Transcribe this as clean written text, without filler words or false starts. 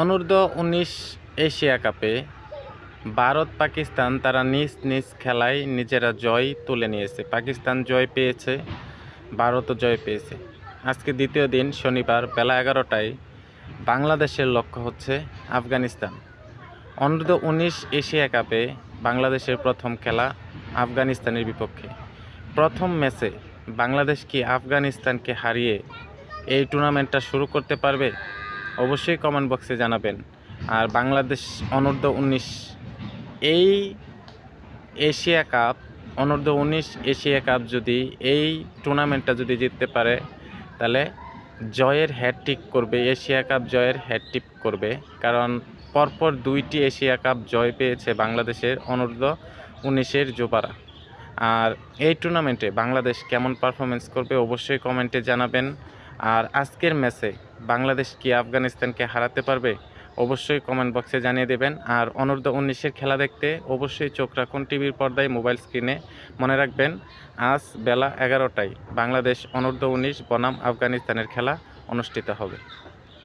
অনূর্ধ্ব-19 Asia কাপে ভারত পাকিস্তান তারা নিজ নিজ খেলায় নিজেরা জয় তুলে নিয়েছে। পাকিস্তান জয় পেয়েছে, ভারতও জয় পেয়েছে। আজকে দ্বিতীয় দিন শনিবার বেলা 11টায় বাংলাদেশের লক্ষ্য হচ্ছে আফগানিস্তান। অনূর্ধ্ব-19 এশিয়া কাপে বাংলাদেশের প্রথম খেলা আফগানিস্তানের বিপক্ষে। প্রথম ম্যাচে বাংলাদেশ কি আফগানিস্তানকে হারিয়ে এই টুর্নামেন্টটা শুরু করতে পারবে? অবশ্যই কমেন্ট বক্সে জানাবেন। আর বাংলাদেশ অনূর্ধ্ব-19 এই এশিয়া কাপ অনূর্ধ্ব-19 এশিয়া কাপ যদি এই টুর্নামেন্টটা যদি জিততে পারে, তাহলে জয়ের হ্যাটট্রিক করবে, এশিয়া কাপ জয়ের হ্যাটট্রিক করবে। কারণ পরপর 2টি এশিয়া কাপ জয় পেয়েছে বাংলাদেশের অনূর্ধ্ব-19 যুবারা। আর এই টুর্নামেন্টে বাংলাদেশ কেমন পারফরমেন্স করবে অবশ্যই কমেন্টে জানাবেন। আর আজকের ম্যাচে বাংলাদেশ কি আফগানিস্তানকে হারাতে পারবে অবশ্যই কমেন্ট বক্সে জানিয়ে দেবেন। আর অনূর্ধ্ব-19 খেলা দেখতে অবশ্যই চোখ রাখুন টিভির পর্দায়, মোবাইল স্ক্রিনে। মনে রাখবেন, আজ বেলা 11টায় বাংলাদেশ অনূর্ধ্ব-19 বনাম আফগানিস্তানের খেলা অনুষ্ঠিত হবে।